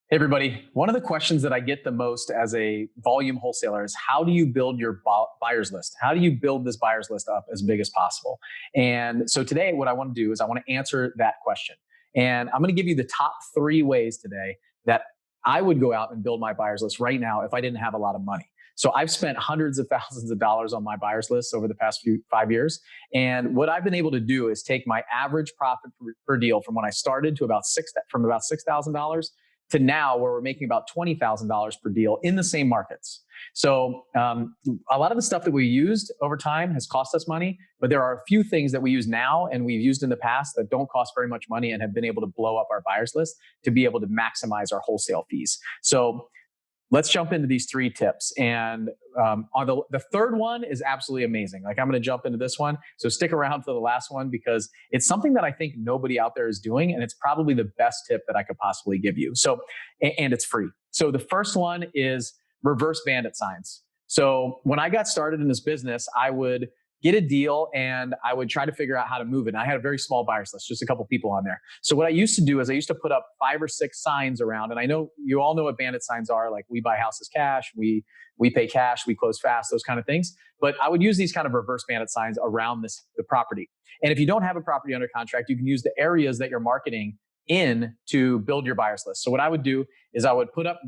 Hey everybody, one of the questions that I get the most as a volume wholesaler is how do you build your buyers list? How do you build this buyers list up as big as possible? And so today what I want to do is I want to answer that question. And I'm going to give you the top 3 ways today that I would go out and build my buyers list right now if I didn't have a lot of money. So I've spent hundreds of thousands of dollars on my buyers list over the past 5 years. And what I've been able to do is take my average profit per deal from when I started to about $6,000 to now where we're making about $20,000 per deal in the same markets. So a lot of the stuff that we used over time has cost us money, but there are a few things that we use now and we've used in the past that don't cost very much money and have been able to blow up our buyers list to be able to maximize our wholesale fees. So let's jump into these 3 tips. And on the third one is absolutely amazing. Like I'm going to jump into this one. So stick around for the last one because it's something that I think nobody out there is doing. And it's probably the best tip that I could possibly give you. So, and it's free. So the first one is reverse bandit signs. So when I got started in this business, I would get a deal and I would try to figure out how to move it. And I had a very small buyers list, just a couple people on there. So what I used to do is I used to put up 5 or 6 signs around. And I know you all know what bandit signs are. Like we buy houses cash, we pay cash, we close fast, those kind of things. But I would use these kind of reverse bandit signs around the property. And if you don't have a property under contract, you can use the areas that you're marketing in to build your buyers list. So what I would do is I would put up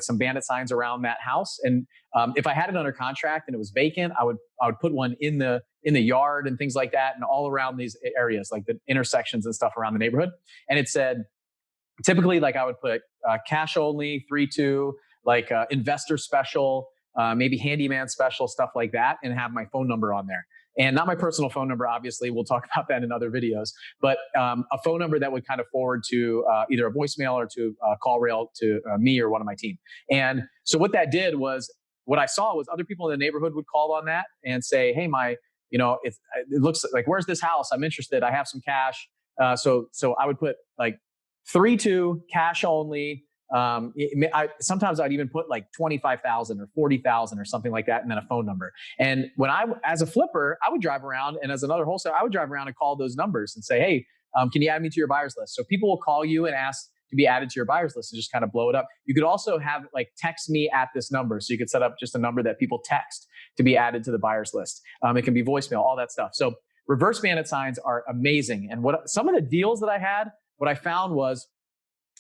some bandit signs around that house. And if I had it under contract and it was vacant, I would put one in the yard and things like that, and all around these areas, like the intersections and stuff around the neighborhood. And it said, typically, like I would put cash only, 3-2, like investor special, maybe handyman special, stuff like that, and have my phone number on there. And not my personal phone number, obviously. We'll talk about that in other videos. But a phone number that would kind of forward to either a voicemail or to a call rail to me or one of my team. And so what that did was, what I saw was other people in the neighborhood would call on that and say, hey, it looks like, where's this house? I'm interested. I have some cash. So I would put like 3-2 cash only. Sometimes I'd even put like 25,000 or 40,000 or something like that, and then a phone number. And as a flipper, I would drive around, and as another wholesaler, I would drive around and call those numbers and say, hey, can you add me to your buyers list? So people will call you and ask to be added to your buyers list and just kind of blow it up. You could also have like text me at this number. So you could set up just a number that people text to be added to the buyers list. It can be voicemail, all that stuff. So reverse bandit signs are amazing. And some of the deals that I had, what I found was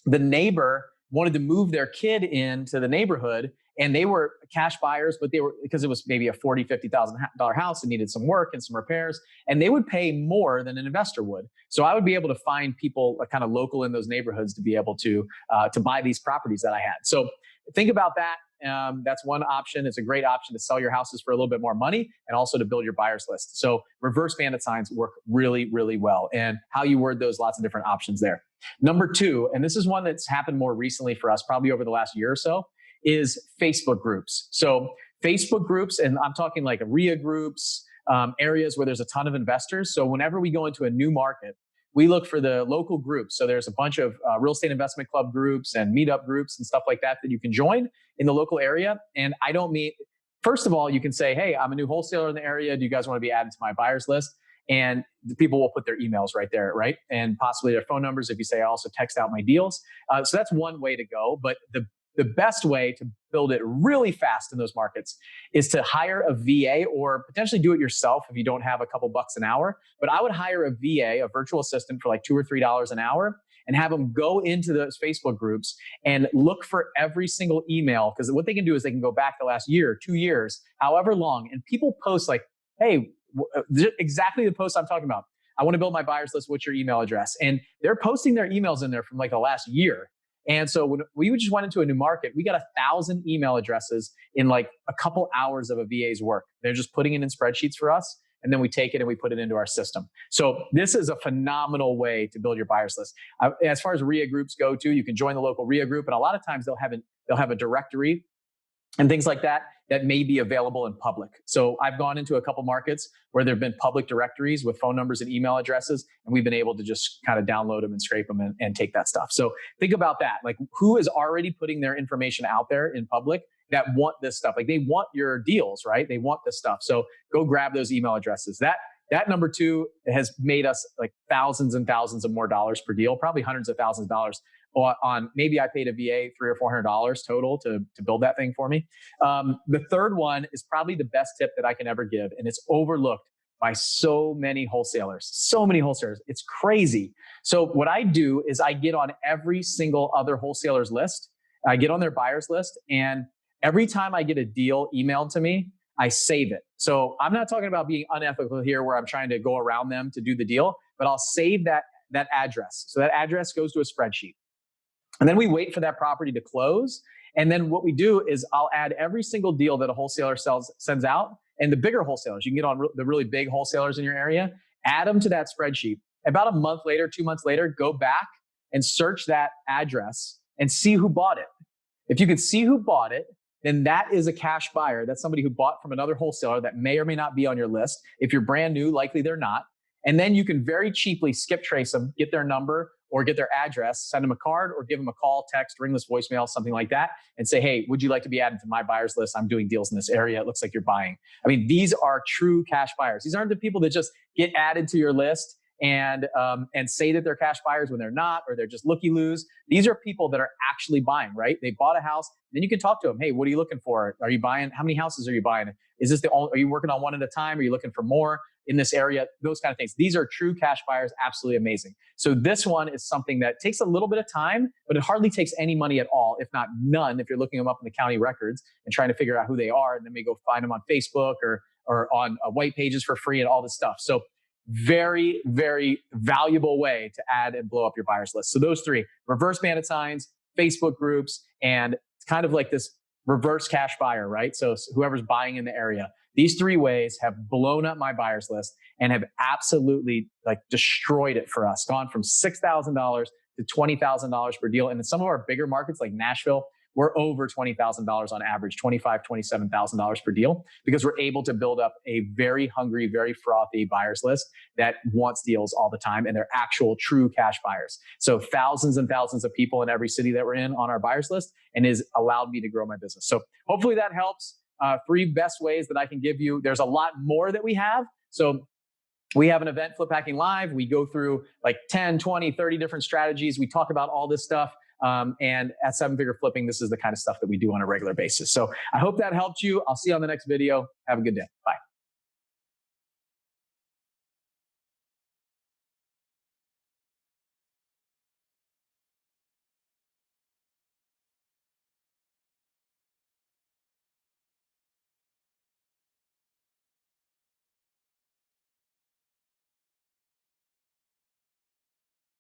the neighbor wanted to move their kid into the neighborhood, and they were cash buyers, but because it was maybe a $40,000, $50,000 house and needed some work and some repairs, and they would pay more than an investor would. So I would be able to find people kind of local in those neighborhoods to be able to buy these properties that I had. So think about that. That's one option. It's a great option to sell your houses for a little bit more money and also to build your buyers list. So reverse bandit signs work really, really well. And how you word those, lots of different options there. Number 2, and this is one that's happened more recently for us, probably over the last year or so, is Facebook groups. So Facebook groups, and I'm talking like RIA groups, areas where there's a ton of investors. So whenever we go into a new market, we look for the local groups. So there's a bunch of real estate investment club groups and meetup groups and stuff like that you can join in the local area. And I don't mean, first of all, you can say, hey, I'm a new wholesaler in the area. Do you guys want to be added to my buyers list? And the people will put their emails right there, right? And possibly their phone numbers if you say, I also text out my deals. So that's one way to go. But the best way to build it really fast in those markets is to hire a VA or potentially do it yourself if you don't have a couple bucks an hour. But I would hire a VA, a virtual assistant, for like $2 or $3 an hour and have them go into those Facebook groups and look for every single email. Because what they can do is they can go back the last year, 2 years, however long, and people post like, hey, exactly the post I'm talking about. I want to build my buyers list. What's your email address? And they're posting their emails in there from like the last year. And so when we just went into a new market, we got 1,000 email addresses in like a couple hours of a VA's work. They're just putting it in spreadsheets for us. And then we take it and we put it into our system. So this is a phenomenal way to build your buyers list. As far as RIA groups go too, you can join the local RIA group. And a lot of times they'll have a directory and things like that may be available in public. So I've gone into a couple markets where there've been public directories with phone numbers and email addresses, and we've been able to just kind of download them and scrape them and take that stuff. So think about that. Like, who is already putting their information out there in public that want this stuff? Like, they want your deals, right? They want this stuff. So go grab those email addresses. That number 2 has made us like thousands and thousands of more dollars per deal, probably hundreds of thousands of dollars on maybe I paid a VA $300 or $400 total to build that thing for me. The third one is probably the best tip that I can ever give, and it's overlooked by so many wholesalers. So many wholesalers. It's crazy. So what I do is I get on every single other wholesaler's list. I get on their buyers list, and every time I get a deal emailed to me, I save it. So I'm not talking about being unethical here where I'm trying to go around them to do the deal, but I'll save that address. So that address goes to a spreadsheet. And then we wait for that property to close. And then what we do is I'll add every single deal that a wholesaler sends out, and the bigger wholesalers, you can get on the really big wholesalers in your area, add them to that spreadsheet. About a month later, 2 months later, go back and search that address and see who bought it. If you can see who bought it, then that is a cash buyer. That's somebody who bought from another wholesaler that may or may not be on your list. If you're brand new, likely they're not. And then you can very cheaply skip trace them, get their number or get their address, send them a card or give them a call, text, ringless voicemail, something like that, and say, hey, would you like to be added to my buyers list? I'm doing deals in this area. It looks like you're buying. I mean, these are true cash buyers. These aren't the people that just get added to your list and say that they're cash buyers when they're not, or they're just looky-loos. These are people that are actually buying, right? They bought a house. Then you can talk to them. Hey, what are you looking for? Are you buying? How many houses are you buying? Is this are you working on one at a time? Are you looking for more in this area? Those kind of things. These are true cash buyers. Absolutely amazing. So this one is something that takes a little bit of time, but it hardly takes any money at all, if not none, if you're looking them up in the county records and trying to figure out who they are. And then maybe go find them on Facebook or on white pages for free and all this stuff. So very, very valuable way to add and blow up your buyers list. So those three: reverse bandit signs, Facebook groups, and it's kind of like this reverse cash buyer, right? So whoever's buying in the area. These three ways have blown up my buyers list and have absolutely destroyed it for us. Gone from $6,000 to $20,000 per deal. And in some of our bigger markets like Nashville, we're over $20,000 on average, $25,000, $27,000 per deal, because we're able to build up a very hungry, very frothy buyers list that wants deals all the time, and they're actual true cash buyers. So thousands and thousands of people in every city that we're in on our buyers list, and has allowed me to grow my business. So hopefully that helps. Three best ways that I can give you. There's a lot more that we have. So we have an event, Flip Hacking Live. We go through 10, 20, 30 different strategies. We talk about all this stuff. And at Seven Figure Flipping, this is the kind of stuff that we do on a regular basis. So I hope that helped you. I'll see you on the next video. Have a good day. Bye.